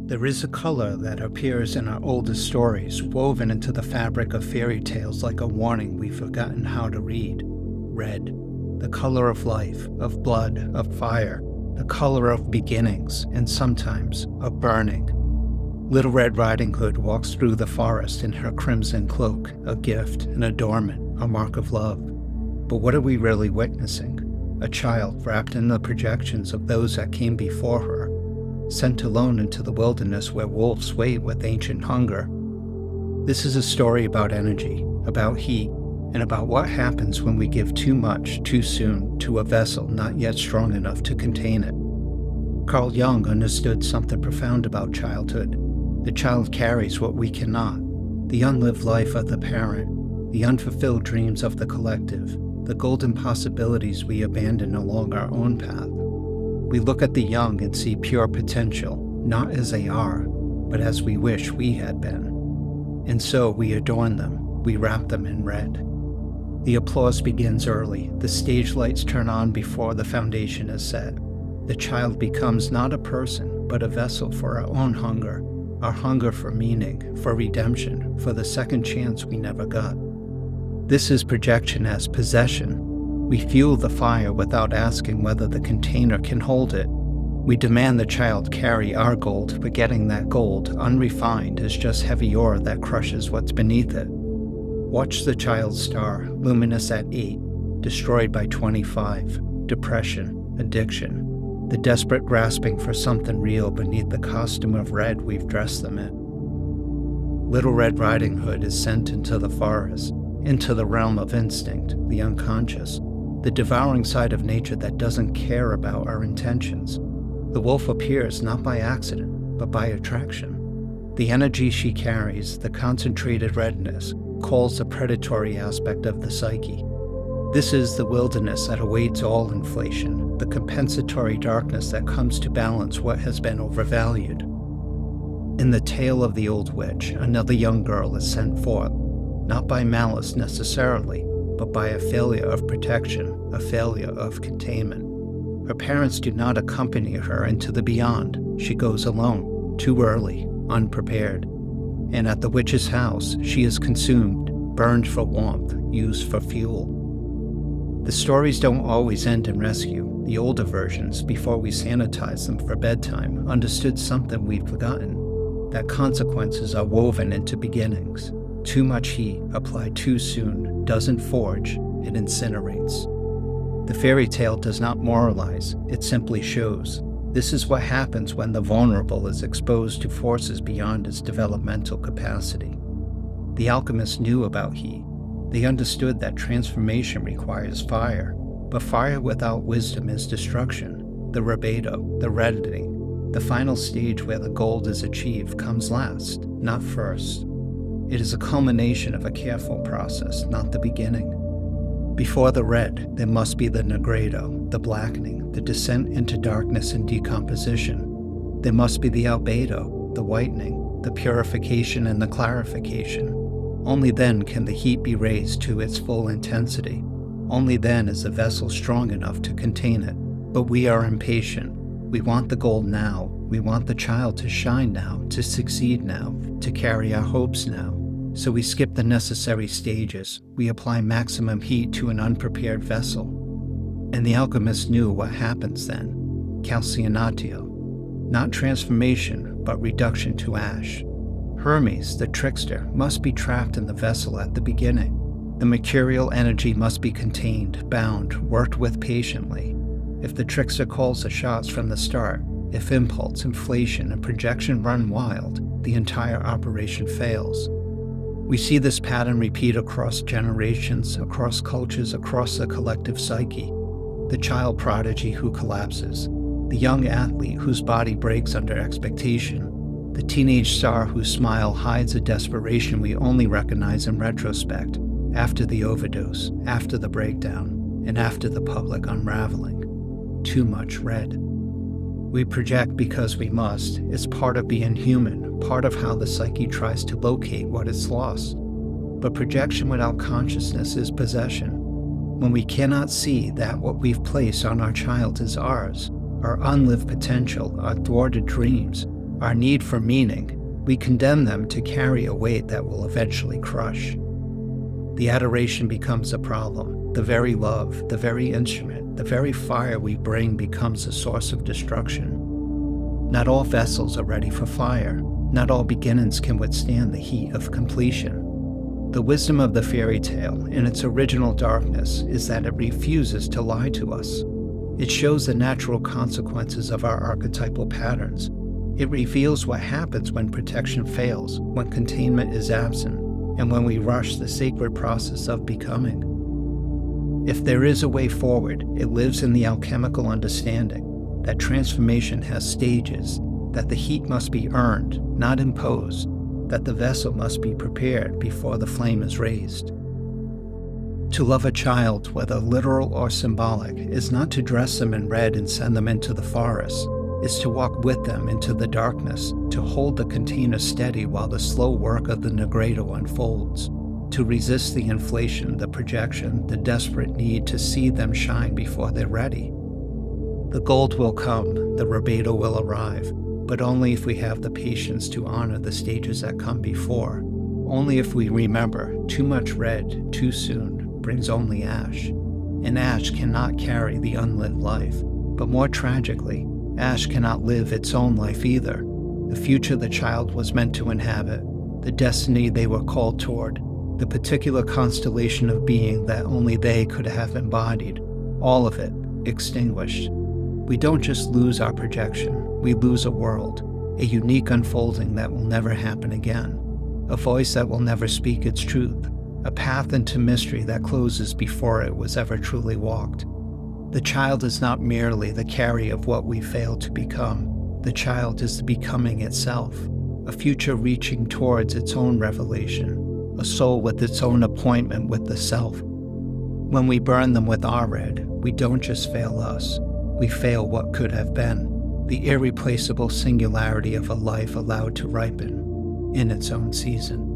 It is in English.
There is a color that appears in our oldest stories, woven into the fabric of fairy tales like a warning we've forgotten how to read. Red, the color of life, of blood, of fire, the color of beginnings, and sometimes of burning. Little Red Riding Hood walks through the forest in her crimson cloak, a gift, an adornment, a mark of love. But what are we really witnessing? A child wrapped in the projections of those that came before her, sent alone into the wilderness where wolves wait with ancient hunger. This is a story about energy, about heat, and about what happens when we give too much too soon to a vessel not yet strong enough to contain it. Carl Jung understood something profound about childhood. The child carries what we cannot, the unlived life of the parent, the unfulfilled dreams of the collective, the golden possibilities we abandon along our own path. We look at the young and see pure potential, not as they are, but as we wish we had been. And so we adorn them, we wrap them in red. The applause begins early, the stage lights turn on before the foundation is set. The child becomes not a person, but a vessel for our own hunger, our hunger for meaning, for redemption, for the second chance we never got. This is projection as possession. We fuel the fire without asking whether the container can hold it. We demand the child carry our gold, forgetting that gold, unrefined, is just heavy ore that crushes what's beneath it. Watch the child's star, luminous at 8, destroyed by 25, depression, addiction, the desperate grasping for something real beneath the costume of red we've dressed them in. Little Red Riding Hood is sent into the forest, into the realm of instinct, the unconscious, the devouring side of nature that doesn't care about our intentions. The wolf appears not by accident, but by attraction. The energy she carries, the concentrated redness, calls the predatory aspect of the psyche. This is the wilderness that awaits all inflation, the compensatory darkness that comes to balance what has been overvalued. In the tale of the old witch, another young girl is sent forth, not by malice necessarily, but by a failure of protection, a failure of containment. Her parents do not accompany her into the beyond. She goes alone, too early, unprepared. And at the witch's house, she is consumed, burned for warmth, used for fuel. The stories don't always end in rescue. The older versions, before we sanitize them for bedtime, understood something we've forgotten, that consequences are woven into beginnings. Too much heat, applied too soon, doesn't forge, it incinerates. The fairy tale does not moralize, it simply shows. This is what happens when the vulnerable is exposed to forces beyond its developmental capacity. The alchemists knew about heat. They understood that transformation requires fire, but fire without wisdom is destruction. The rubedo, the reddening, the final stage where the gold is achieved comes last, not first. It is a culmination of a careful process, not the beginning. Before the red, there must be the negredo, the blackening, the descent into darkness and decomposition. There must be the albedo, the whitening, the purification and the clarification. Only then can the heat be raised to its full intensity. Only then is the vessel strong enough to contain it. But we are impatient. We want the gold now. We want the child to shine now, to succeed now, to carry our hopes now. So we skip the necessary stages. We apply maximum heat to an unprepared vessel. And the alchemists knew what happens then. Calcinatio. Not transformation, but reduction to ash. Hermes, the trickster, must be trapped in the vessel at the beginning. The mercurial energy must be contained, bound, worked with patiently. If the trickster calls the shots from the start, if impulse, inflation, and projection run wild, the entire operation fails. We see this pattern repeat across generations, across cultures, across the collective psyche. The child prodigy who collapses, the young athlete whose body breaks under expectation, the teenage star whose smile hides a desperation we only recognize in retrospect, after the overdose, after the breakdown, and after the public unraveling. Too much red. We project because we must. It's part of being human, part of how the psyche tries to locate what it's lost. But projection without consciousness is possession. When we cannot see that what we've placed on our child is ours, our unlived potential, our thwarted dreams, our need for meaning, we condemn them to carry a weight that will eventually crush. The adoration becomes a problem. The very love, the very instrument, the very fire we bring becomes a source of destruction. Not all vessels are ready for fire. Not all beginnings can withstand the heat of completion. The wisdom of the fairy tale, in its original darkness, is that it refuses to lie to us. It shows the natural consequences of our archetypal patterns. It reveals what happens when protection fails, when containment is absent, and when we rush the sacred process of becoming. If there is a way forward, it lives in the alchemical understanding that transformation has stages, that the heat must be earned, not imposed, that the vessel must be prepared before the flame is raised. To love a child, whether literal or symbolic, is not to dress them in red and send them into the forest. Is to walk with them into the darkness, to hold the container steady while the slow work of the negredo unfolds, to resist the inflation, the projection, the desperate need to see them shine before they're ready. The gold will come, the rubedo will arrive, but only if we have the patience to honor the stages that come before. Only if we remember, too much red, too soon, brings only ash. And ash cannot carry the unlived life. But more tragically, ash cannot live its own life either. The future the child was meant to inhabit, the destiny they were called toward, the particular constellation of being that only they could have embodied, all of it extinguished. We don't just lose our projection, we lose a world, a unique unfolding that will never happen again, a voice that will never speak its truth, a path into mystery that closes before it was ever truly walked. The child is not merely the carry of what we fail to become. The child is the becoming itself, a future reaching towards its own revelation, a soul with its own appointment with the self. When we burn them with our red, we don't just fail us, we fail what could have been, the irreplaceable singularity of a life allowed to ripen in its own season.